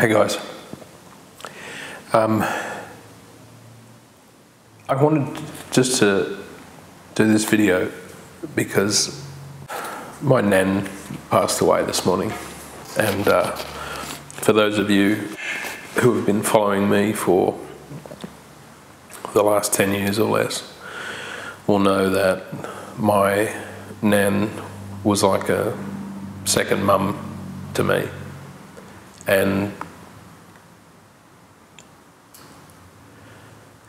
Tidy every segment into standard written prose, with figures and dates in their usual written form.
Hey guys, I wanted just to do this video because my nan passed away this morning, and for those of you who have been following me for the last 10 years or less will know that my nan was like a second mum to me. And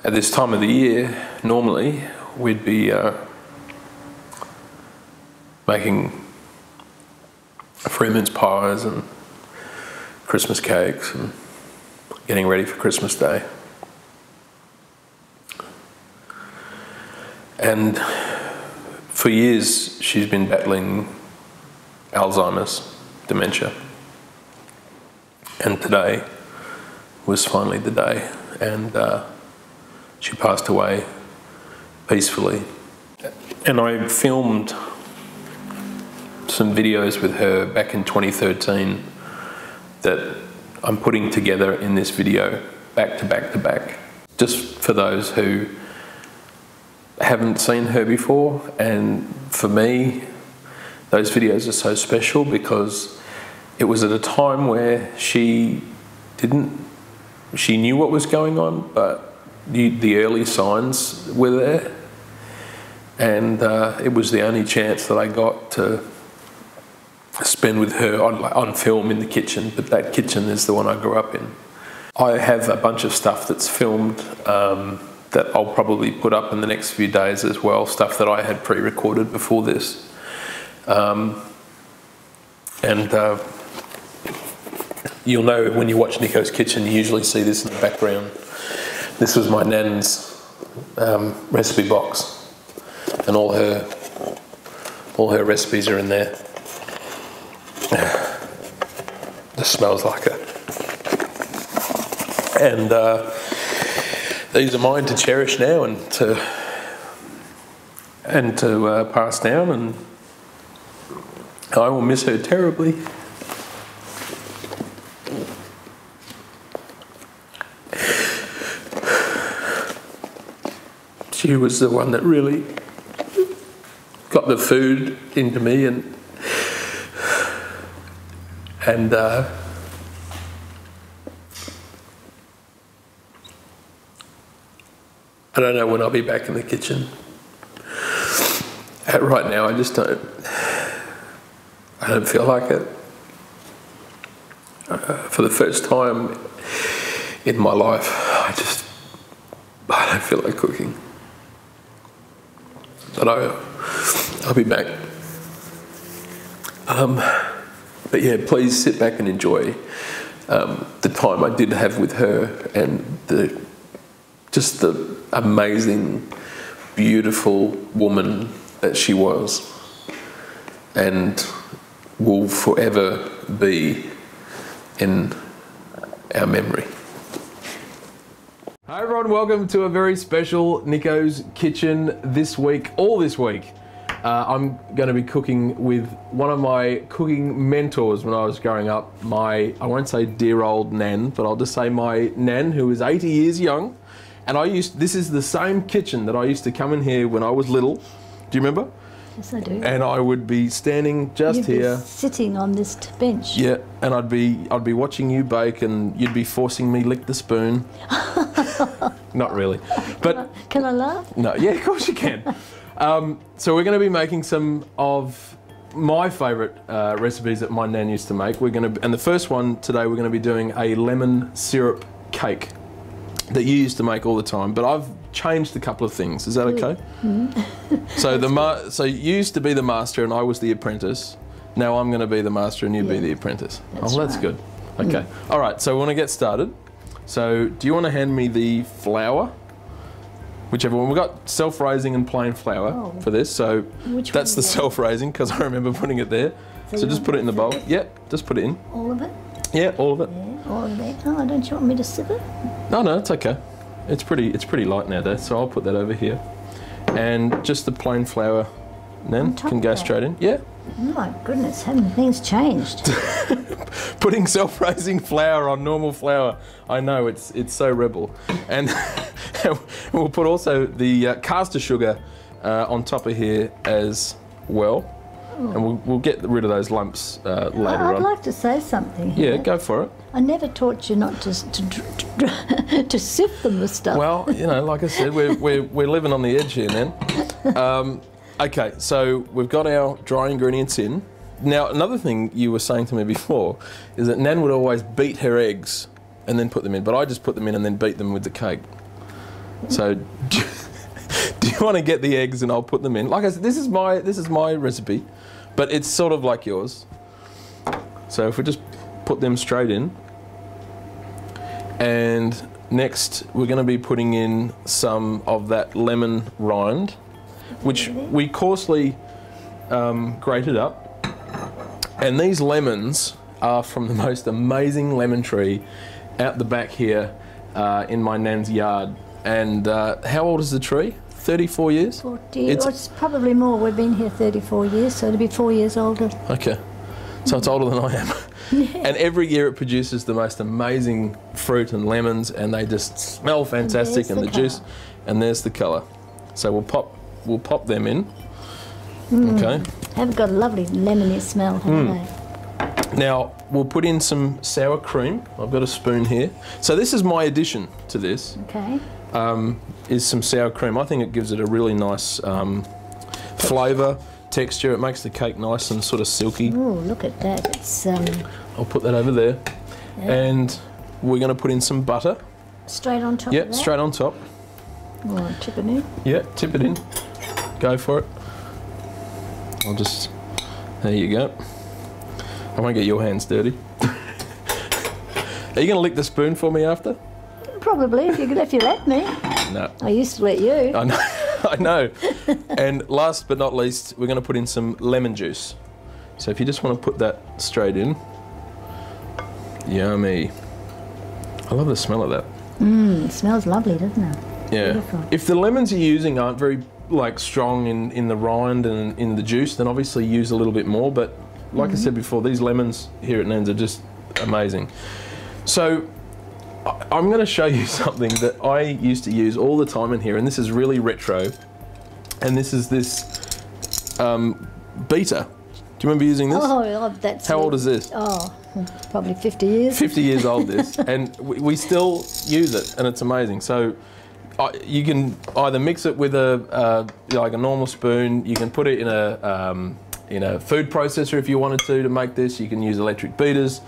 at this time of the year, normally we'd be making free mince pies and Christmas cakes and getting ready for Christmas Day. And for years she's been battling Alzheimer's, dementia. And today was finally the day, and she passed away peacefully. And I filmed some videos with her back in 2013 that I'm putting together in this video back to back to back, just for those who haven't seen her before. And for me, those videos are so special because it was at a time where she knew what was going on, but the early signs were there. And it was the only chance that I got to spend with her on film in the kitchen, but that kitchen is the one I grew up in. I have a bunch of stuff that's filmed that I'll probably put up in the next few days as well, stuff that I had pre-recorded before this. You'll know when you watch Nicko's Kitchen, you usually see this in the background. This was my nan's recipe box, and all her recipes are in there. Just smells like it. And these are mine to cherish now and to pass down, and I will miss her terribly. She was the one that really got the food into me, and I don't know when I'll be back in the kitchen. Right now, I just don't feel like it. For the first time in my life, I don't feel like cooking. But I'll be back. But yeah, please sit back and enjoy the time I did have with her, and just the amazing, beautiful woman that she was, and will forever be in our memory. Hi everyone, welcome to a very special Nicko's Kitchen this week. All this week, I'm going to be cooking with one of my cooking mentors when I was growing up. I won't say dear old nan, but I'll just say my nan, who is 80 years young. And this is the same kitchen that I used to come in here when I was little. Do you remember? Yes, I do. And I would be standing just here, sitting on this bench. Yeah, and I'd be watching you bake, and you'd be forcing me lick the spoon. Not really, but can I laugh? No, yeah, of course you can. So we're going to be making some of my favourite recipes that my nan used to make. And the first one today, we're going to be doing a lemon syrup cake that you used to make all the time, but I've changed a couple of things. Is that okay? Mm-hmm. So you used to be the master and I was the apprentice. Now I'm going to be the master and you be the apprentice. That's good. Okay. All right. So we want to get started. So do you want to hand me the flour? Whichever one. We've got self-raising and plain flour for this. So that's the self-raising because I remember putting it there. So just put it in the bowl. Yeah, just put it in. All of it? Yeah, all of it. Yeah, all of it. Oh, don't you want me to sip it? No, it's okay. It's pretty light nowadays, so I'll put that over here. And just the plain flour then can go straight in. Yeah. Oh my goodness, haven't things changed? Putting self-raising flour on normal flour. I know, it's so rebel. And we'll put also the caster sugar on top of here as well. And we'll get rid of those lumps later on. I'd like to say something Yeah, here. go for it. I never taught you not to sift them with stuff. Well, you know, like I said, we're living on the edge here, Nan. Okay, so we've got our dry ingredients in. Now, another thing you were saying to me before is that Nan would always beat her eggs and then put them in, but I just put them in and then beat them with the cake. So, do you want to get the eggs and I'll put them in? Like I said, this is my recipe, but it's sort of like yours. So if we just put them straight in, and next we're going to be putting in some of that lemon rind, which we coarsely grated up. And these lemons are from the most amazing lemon tree out the back here in my nan's yard. And how old is the tree? 34 years? 40, it's probably more. We've been here 34 years, so it'll be 4 years older. Okay, so it's older than I am. And every year it produces the most amazing fruit and lemons, and they just smell fantastic, and the juice, and there's the colour. So we'll pop them in. Okay. Have got a lovely lemony smell, haven't they? Now we'll put in some sour cream. I've got a spoon here. So this is my addition to this. Okay. Is some sour cream. I think it gives it a really nice flavour, texture. It makes the cake nice and sort of silky. Oh, look at that. It's I'll put that over there. Yeah. And we're going to put in some butter. Straight on top of that? Yeah, straight on top. Oh, tip it in. Yeah, tip it in. Go for it. I'll just... There you go. I won't get your hands dirty. Are you going to lick the spoon for me after? Probably, if you let me. No. I used to let you. I know. I know. And last but not least, we're going to put in some lemon juice. So if you just want to put that straight in. Yummy. I love the smell of that. It smells lovely, doesn't it? Yeah. Beautiful. If the lemons you're using aren't very strong in the rind and in the juice, then obviously use a little bit more. But like I said before, these lemons here at Nan's are just amazing. So I'm going to show you something that I used to use all the time in here, and this is really retro. And this is this beater. Do you remember using this? Oh, that's... How old is this? Oh, probably 50 years. 50 years old this, and we still use it, and it's amazing. So you can either mix it with like a normal spoon. You can put it in a food processor if you wanted to make this. You can use electric beaters.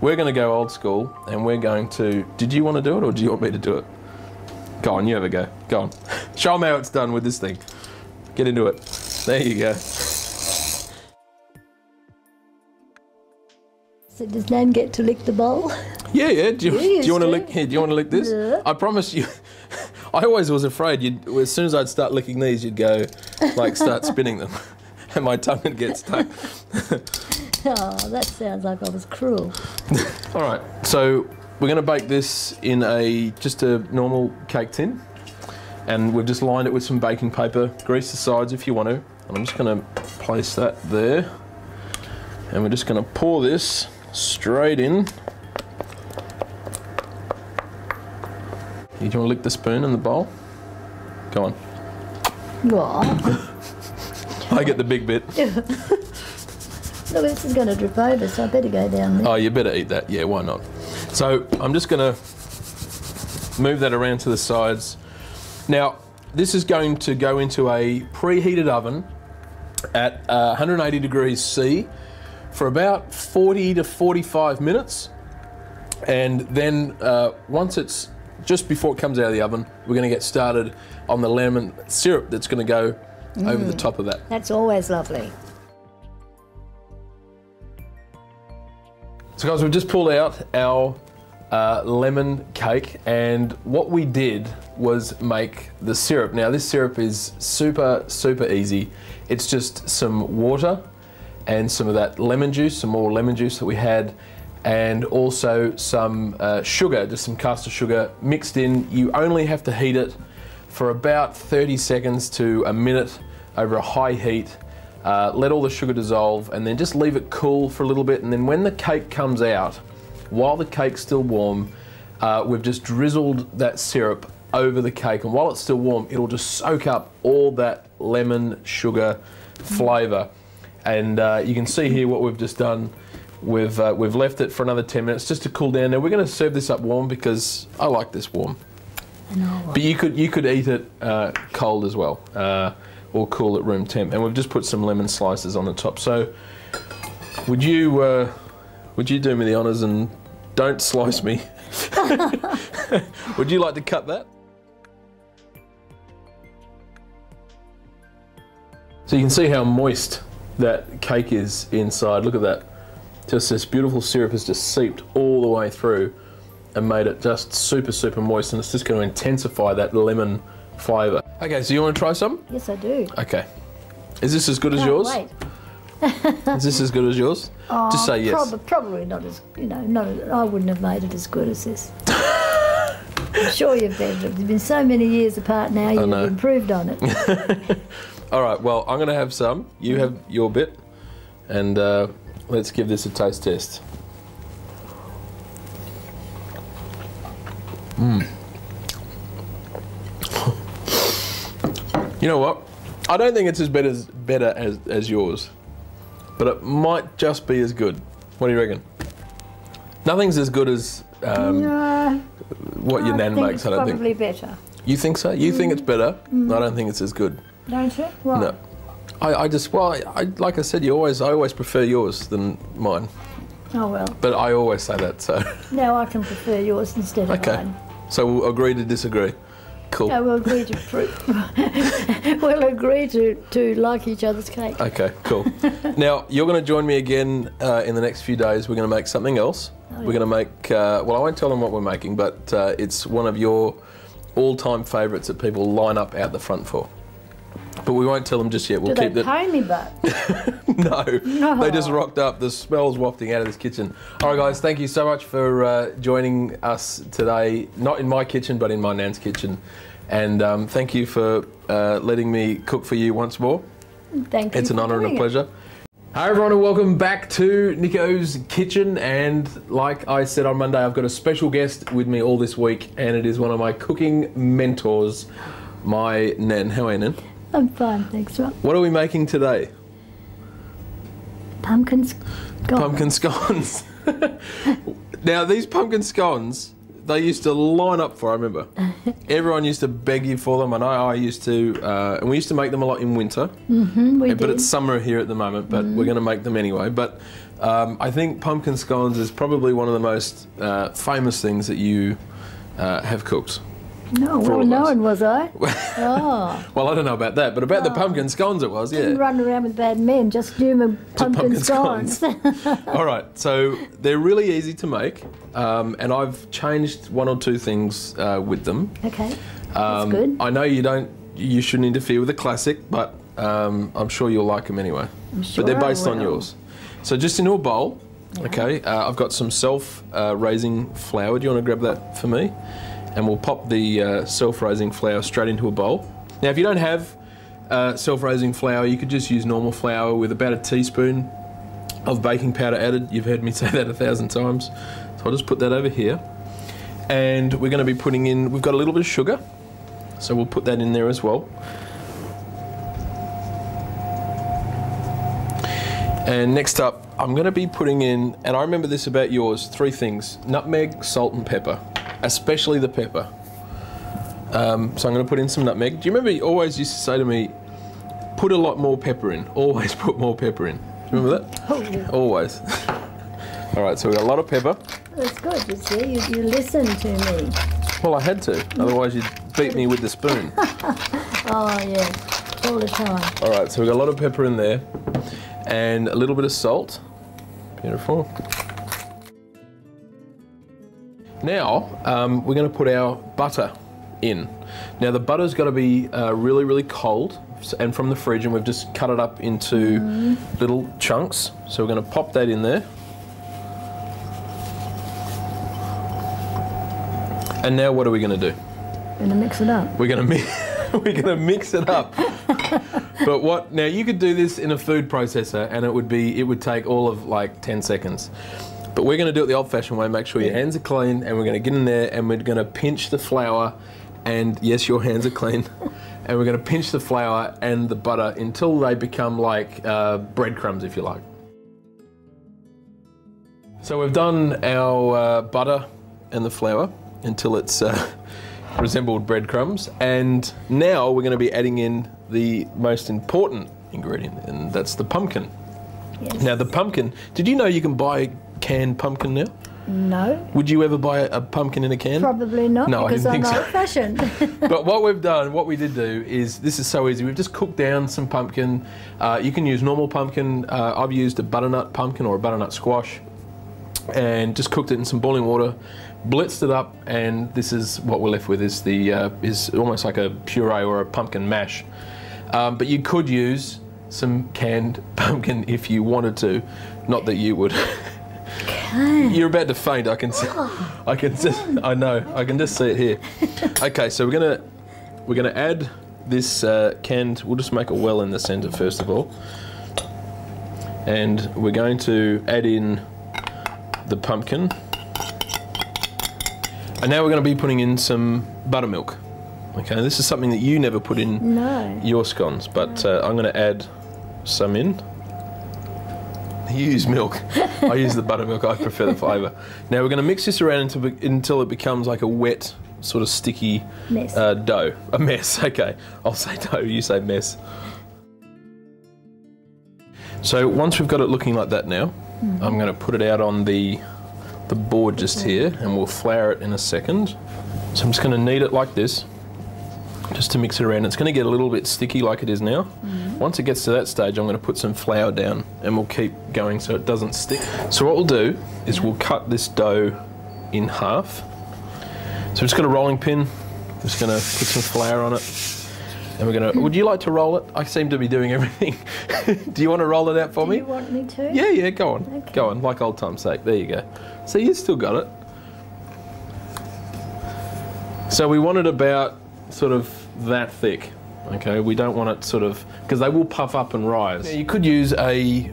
We're going to go old school, and we're going to... Did you want to do it, or do you want me to do it? Go on, you have a go. Go on. Show them how it's done with this thing. Get into it. There you go. So does Nan get to lick the bowl? Yeah, yeah. Do you want to to. lick? Here, do you want to lick this? Yeah. I promise you. I always was afraid as soon as I'd start licking these, you'd go start spinning them, and my tongue would get stuck. Oh, that sounds like I was cruel. All right, so we're going to bake this in just a normal cake tin, and we've just lined it with some baking paper. Grease the sides if you want to, and I'm just going to place that there, and we're just going to pour this straight in. You want to lick the spoon in the bowl? Go on. What? I get the big bit. Look, this is going to drip over, so I better go down there. Oh, you better eat that. Yeah, why not? So I'm just going to move that around to the sides. Now, this is going to go into a preheated oven at 180 degrees C for about 40 to 45 minutes. And then once it's just before it comes out of the oven, we're going to get started on the lemon syrup that's going to go over the top of that. That's always lovely. So guys, we've just pulled out our lemon cake, and what we did was make the syrup. Now this syrup is super, super easy. It's just some water and some of that lemon juice, some more lemon juice that we had, and also some sugar, just some caster sugar mixed in. You only have to heat it for about 30 seconds to a minute over a high heat. let all the sugar dissolve, and then just leave it cool for a little bit. And then when the cake comes out, while the cake's still warm, we've just drizzled that syrup over the cake, and while it's still warm, it'll just soak up all that lemon sugar flavour. And you can see here what we've just done. We've left it for another 10 minutes just to cool down. Now we're going to serve this up warm because I like this warm. But you could eat it cold as well, or cool at room temp. And we've just put some lemon slices on the top. So would you do me the honours and don't slice me? Would you like to cut that? So you can see how moist that cake is inside. Look at that. Just this beautiful syrup has just seeped all the way through and made it just super, super moist, and it's just going to intensify that lemon flavour. Okay, so you want to try some? Yes, I do. Okay. Is this as good as yours? Wait. Is this as good as yours? Oh, just say yes. Probably not as, I wouldn't have made it as good as this. I'm sure you've better. It's been so many years apart now, you've improved on it. All right, well, I'm going to have some. You have your bit. And let's give this a taste test. You know what? I don't think it's as better as yours, but it might just be as good. What do you reckon? Nothing's as good as what your nan makes, I don't think. Probably better. You think so? You think it's better? I don't think it's as good. Don't you? Why? No. I like I said, I always prefer yours than mine. Oh well. But I always say that, so. No, I can prefer yours instead of mine. So we'll agree to disagree. Cool. No, we'll agree to we'll agree to like each other's cake. Okay, cool. Now you're going to join me again in the next few days. We're going to make something else. We're going to make. Well, I won't tell them what we're making, but it's one of your all-time favourites that people line up out the front for. But we won't tell them just yet. We'll keep that. Do they pay me, but? No. They just rocked up. The smell's wafting out of this kitchen. All right, guys, thank you so much for joining us today. Not in my kitchen, but in my nan's kitchen. And thank you for letting me cook for you once more. Thank you. It's an honour and a pleasure. Hi everyone, and welcome back to Nicko's kitchen. And like I said on Monday, I've got a special guest with me all this week, and it is one of my cooking mentors, my nan. How are you, Nan? I'm fine, thanks, Rob. What are we making today? Pumpkin scones. Pumpkin scones. Now, these pumpkin scones, they used to line up for, I remember. Everyone used to beg you for them. I know I used to, and we used to make them a lot in winter. We but did. it's summer here at the moment, but we're going to make them anyway. But I think pumpkin scones is probably one of the most famous things that you have cooked. No, well known was I? Oh. Well, I don't know about that, but about the pumpkin scones it was, yeah. Didn't run around with bad men, just human pumpkin scones. All right, so they're really easy to make, and I've changed one or two things with them. Okay, that's good. I know you shouldn't interfere with the classic, but I'm sure you'll like them anyway. I'm sure but they're based I on will. yours. So just into a bowl, okay, I've got some self-raising flour. Do you want to grab that for me? And we'll pop the self-raising flour straight into a bowl. Now, if you don't have self-raising flour, you could just use normal flour with about a teaspoon of baking powder added. You've heard me say that 1,000 times. So I'll just put that over here. And we're going to be putting in, we've got a little bit of sugar, so we'll put that in there as well. And next up, I'm going to be putting in, and I remember this about yours, 3 things: nutmeg, salt and pepper. Especially the pepper. So I'm going to put in some nutmeg. Do you remember you always used to say to me, put a lot more pepper in. Always put more pepper in. Do you remember that? Oh, yeah. Always. All right, so we've got a lot of pepper. That's good, you see, you listen to me. Well, I had to, otherwise you'd beat me with the spoon. Oh, yeah, all the time. All right, so we've got a lot of pepper in there and a little bit of salt. Beautiful. Now, we're going to put our butter in. Now, the butter's got to be really, really cold and from the fridge, and we've just cut it up into little chunks. So we're going to pop that in there. And now what are we going to do? We're going to mix it up. We're going to mix it up. But what, now you could do this in a food processor and it would take all of like 10 seconds. But we're going to do it the old-fashioned way, make sure your hands are clean, and we're going to get in there and we're going to pinch the flour, and yes, your hands are clean, and we're going to pinch the flour and the butter until they become like breadcrumbs, if you like. So we've done our butter and the flour until it's resembled breadcrumbs, and now we're going to be adding in the most important ingredient, and that's the pumpkin. Yes. Now the pumpkin, did you know you can buy canned pumpkin now? No. Would you ever buy a pumpkin in a can? Probably not, no, because I didn't I'm think so. old-fashioned. But what we did do is, this is so easy, we've just cooked down some pumpkin. You can use normal pumpkin. I've used a butternut pumpkin or a butternut squash, and just cooked it in some boiling water, blitzed it up, and this is what we're left with, is almost like a puree or a pumpkin mash. But you could use some canned pumpkin if you wanted to. Not that you would. You're about to faint. I can just see it here. Okay, so we're gonna add this canned. We'll just make a well in the centre first of all, and we're going to add in the pumpkin, and now we're going to be putting in some buttermilk. Okay, this is something that you never put in your scones, but I'm going to add some in. You use milk. I use the buttermilk. I prefer the flavour. Now we're going to mix this around until it becomes like a wet, sort of sticky mess. Dough. A mess. Okay, I'll say dough. You say mess. So once we've got it looking like that now, I'm going to put it out on the board just here, and we'll flour it in a second. So I'm just going to knead it like this, just to mix it around. It's going to get a little bit sticky like it is now. Once it gets to that stage, I'm going to put some flour down, and we'll keep going so it doesn't stick. So what we'll do is we'll cut this dough in half. So I'm just got a rolling pin, just going to put some flour on it, and we're going to, would you like to roll it? I seem to be doing everything. Do you want to roll it out for me? Do you want me to? Yeah, go on. Okay. Go on, like old time's sake. There you go. So you still got it. So we want it about sort of that thick. Okay, we don't want it sort of, because they will puff up and rise. Now, you could use a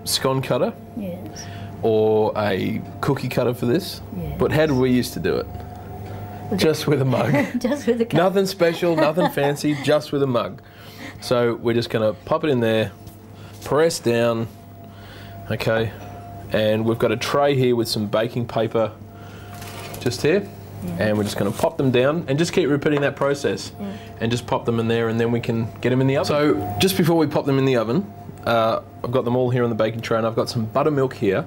scone cutter, Yes. or a cookie cutter for this. Yes. But how did we used to do it? Just with a mug. Just with a cup. Nothing special, nothing fancy, just with a mug. So we're just going to pop it in there, press down, okay, and we've got a tray here with some baking paper just here. And we're just going to pop them down and just keep repeating that process, and just pop them in there, and then we can get them in the oven. So just before we pop them in the oven, I've got them all here on the baking tray, and I've got some buttermilk here,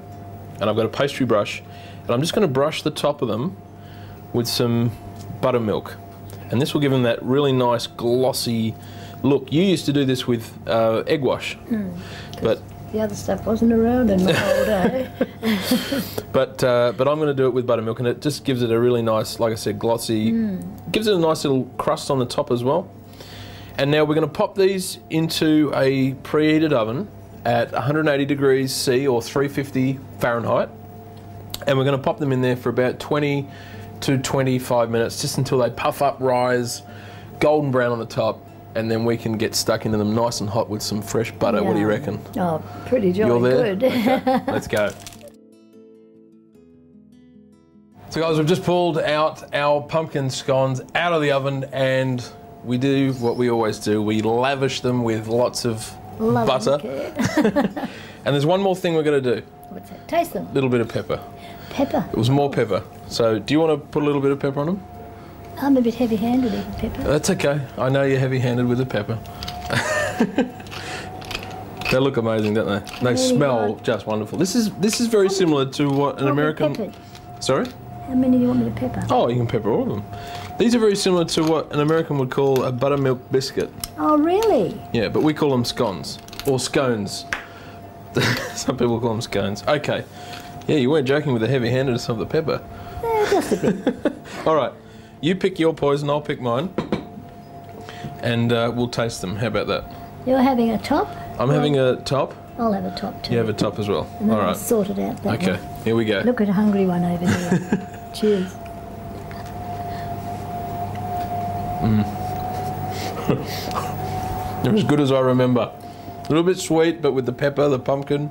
and I've got a pastry brush, and I'm just going to brush the top of them with some buttermilk, and this will give them that really nice glossy look. You used to do this with egg wash, but the other stuff wasn't around in my old day. But I'm going to do it with buttermilk, and it just gives it a really nice, like I said, glossy, gives it a nice little crust on the top as well. And now we're going to pop these into a preheated oven at 180 degrees C or 350 Fahrenheit. And we're going to pop them in there for about 20 to 25 minutes, just until they puff up, rise, golden brown on the top, and then we can get stuck into them nice and hot with some fresh butter. What do you reckon? Oh, pretty jolly You're there? good. Okay, let's go. So guys, we've just pulled out our pumpkin scones out of the oven, and we do what we always do. We lavish them with lots of butter. And there's one more thing we're going to do. What's that? Taste them. A little bit of pepper. Pepper. It was more pepper. So do you want to put a little bit of pepper on them? I'm a bit heavy-handed with pepper. That's okay. I know you're heavy-handed with the pepper. They look amazing, don't they? They smell just wonderful. This is very similar to what an American... Peppered. Sorry? How many do you want me to pepper? Oh, you can pepper all of them. These are very similar to what an American would call a buttermilk biscuit. Oh, really? Yeah, but we call them scones. Or scones. Some people call them scones. Okay. Yeah, you weren't joking with the heavy-handedness of the pepper. Just a bit. All right. You pick your poison, I'll pick mine. And we'll taste them. How about that? You're having a top? I'm having a top. I'll have a top too. You have a top as well. And then All I'll right. sort it out that Okay, way. here we go. Look at a hungry one over there. Cheers. They're as good as I remember. A little bit sweet, but with the pepper, the pumpkin.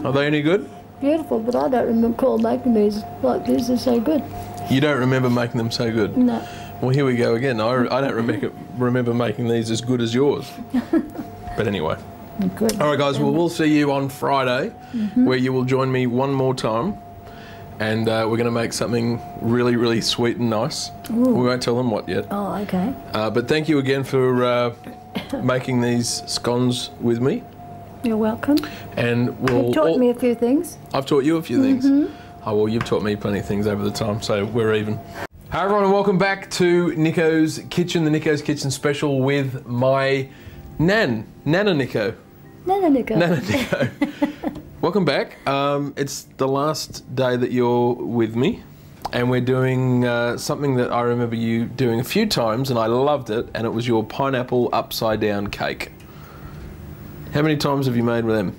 Are they any good? Beautiful, but I don't recall making these like this. They're so good. You don't remember making them so good? No. Well, here we go again. I don't remember making these as good as yours. But anyway. Good. All right, guys. Well, we'll see you on Friday, where you will join me one more time. And we're going to make something really, really sweet and nice. Ooh. We won't tell them what yet. Oh, okay. But thank you again for making these scones with me. You're welcome. And You've taught me a few things. I've taught you a few things. Oh, well, you've taught me plenty of things over the time, so we're even. Hi, everyone, and welcome back to Nicko's Kitchen, the Nicko's Kitchen special with my Nana Nicko. Nana Nicko. Nana Nicko. Welcome back. It's the last day that you're with me, and we're doing something that I remember you doing a few times, and I loved it, and it was your pineapple upside down cake. How many times have you made with them?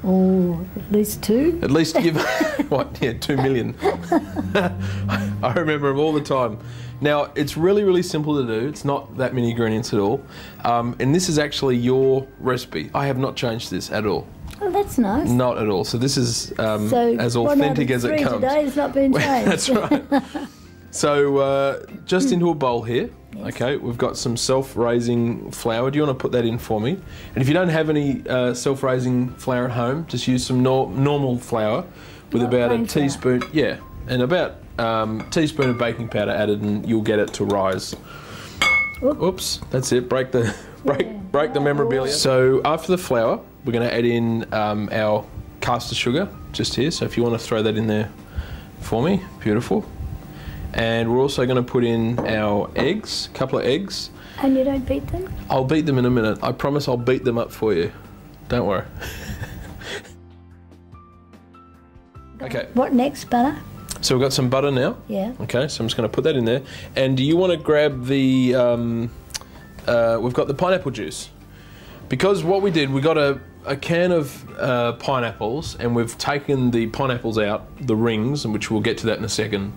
Oh, at least 2. At least give, what, yeah, 2 million. I remember them all the time. Now, it's really, really simple to do. It's not that many ingredients at all. And this is actually your recipe. I have not changed this at all. Oh, that's nice. Not at all. So this is as authentic as it comes. Today has not been changed. That's right. So just into a bowl here. Yes. Okay, we've got some self-raising flour. Do you want to put that in for me? And if you don't have any self-raising flour at home, just use some normal flour with about a teaspoon. Flour. Yeah, and about teaspoon of baking powder added, and you'll get it to rise. Oops, that's it. Break the memorabilia. So after the flour, we're going to add in our caster sugar just here. So if you want to throw that in there for me, beautiful. And we're also going to put in our eggs, a couple of eggs. And you don't beat them? I'll beat them in a minute. I promise I'll beat them up for you. Don't worry. Okay. What next, butter? So we've got some butter now. Yeah. Okay, so I'm just going to put that in there. And do you want to grab the, we've got the pineapple juice. Because what we did, we got a can of pineapples, and we've taken the pineapples out, the rings, and which we'll get to that in a second.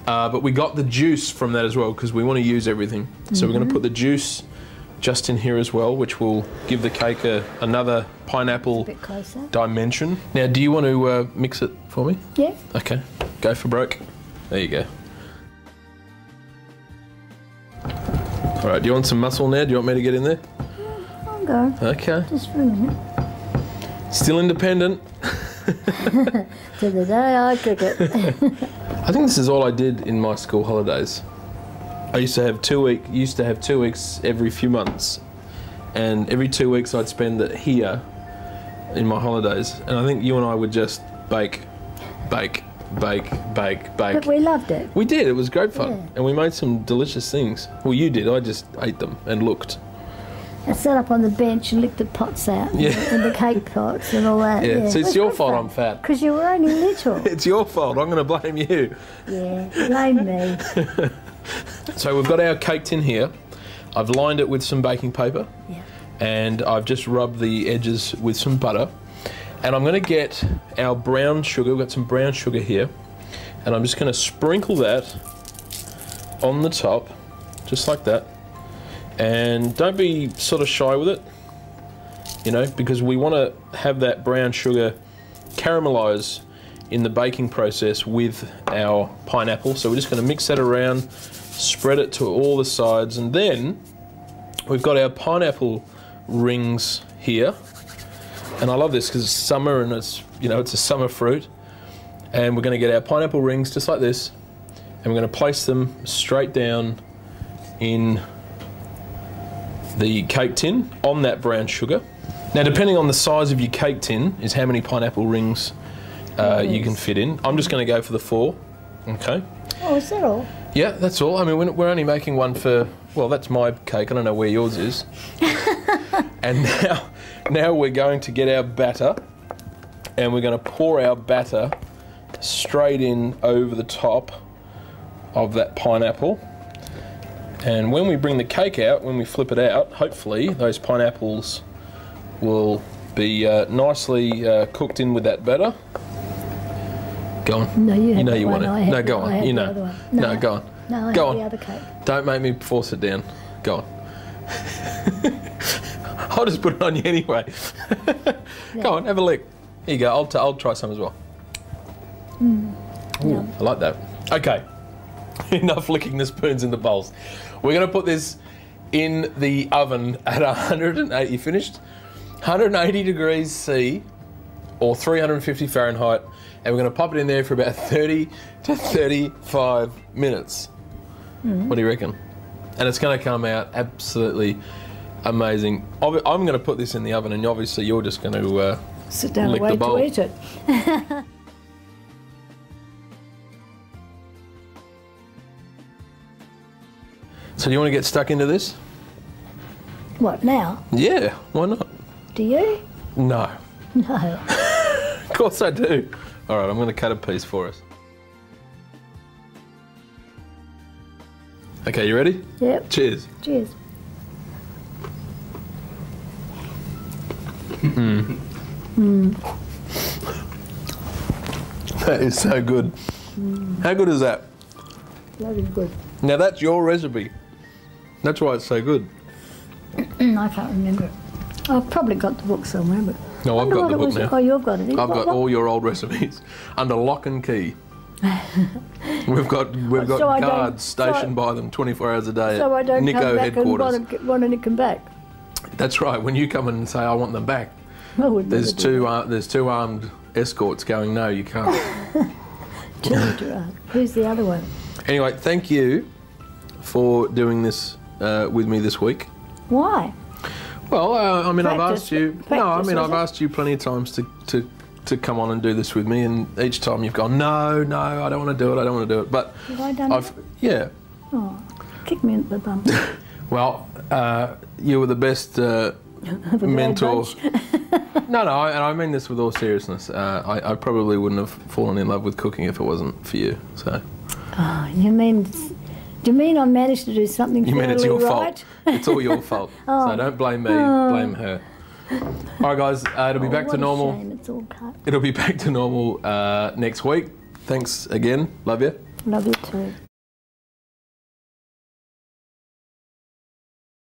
But we got the juice from that as well, because we want to use everything. So we're going to put the juice just in here as well, which will give the cake another pineapple dimension. Now, do you want to mix it for me? Yeah. Okay, go for broke. There you go. All right, do you want some muscle now? Do you want me to get in there? Yeah, I'll go. Okay. Just for a minute. Still independent. To the day I cook it. I think this is all I did in my school holidays. I used to have 2 weeks every few months, and every 2 weeks I'd spend it here in my holidays, and I think you and I would just bake. But we loved it. We did, it was great fun. Yeah. And we made some delicious things. Well, you did, I just ate them and looked. I sat up on the bench and licked the pots out, and the cake pots and all that. Yeah, so it's your fault I'm fat. Because you were only little. It's your fault, I'm going to blame you. Yeah, blame me. So we've got our cake tin here. I've lined it with some baking paper. Yeah. And I've just rubbed the edges with some butter. And I'm going to get our brown sugar. We've got some brown sugar here. And I'm just going to sprinkle that on the top, just like that. And don't be sort of shy with it, you know, because we want to have that brown sugar caramelize in the baking process with our pineapple. So we're just going to mix that around, spread it to all the sides, and then we've got our pineapple rings here. And I love this because it's summer and it's, you know, it's a summer fruit. And we're going to get our pineapple rings just like this, and we're going to place them straight down in the cake tin on that brown sugar. Now, depending on the size of your cake tin is how many pineapple rings you can fit in. I'm just going to go for the 4. Okay. Oh, is that all? Yeah, that's all. I mean, we're only making one for, well, that's my cake. I don't know where yours is. And now we're going to get our batter, and we're going to pour our batter straight in over the top of that pineapple. And when we bring the cake out, when we flip it out, hopefully those pineapples will be nicely cooked in with that batter. Go on. No, you know you want it. No, go on. You know. No, go on. No, I go have on. the other cake. Don't make me force it down. Go on. I'll just put it on you anyway. Go on, have a lick. Here you go. I'll try some as well. Ooh, I like that. Okay, enough licking the spoons in the bowls. We're going to put this in the oven at 180. You finished? 180 degrees C or 350 Fahrenheit, and we're going to pop it in there for about 30 to 35 minutes. What do you reckon? And it's going to come out absolutely amazing. I'm going to put this in the oven, and obviously you're just going to sit down lick and wait the bowl. to eat it. So do you want to get stuck into this? What, now? Yeah, why not? Do you? No. No. Of course I do. All right, I'm going to cut a piece for us. Okay, you ready? Yep. Cheers. Cheers. That is so good. How good is that? That is good. Now that's your recipe. That's why it's so good. I can't remember it. I've probably got the book somewhere, but... No, I've got the book now. Oh, you've got it. I've got all your old recipes under lock and key. We've got guards stationed by them 24 hours a day So I at don't Nicko come back headquarters. and want to nick them back. That's right. When you come in and say I want them back, I would there's never do two armed escorts going. No, you can't. that. Who's the other one? Anyway, thank you for doing this with me this week. Why? Well, I mean, I've Practice. asked you. Practice, No, I mean, was I've it? asked you plenty of times to come on and do this with me, and each time you've gone, no, I don't want to do it. I don't want to do it. But Have I done it? Yeah. Oh, kick me in the bum. Well, you were the best mentor. No, and I mean this with all seriousness. I probably wouldn't have fallen in love with cooking if it wasn't for you. So. Oh, you mean I managed to do something You mean it's your right? fault? It's all your fault. So don't blame me. Blame her. All right, guys. It'll be back to what a normal. shame, it's all cut. It'll be back to normal next week. Thanks again. Love you. Love you too.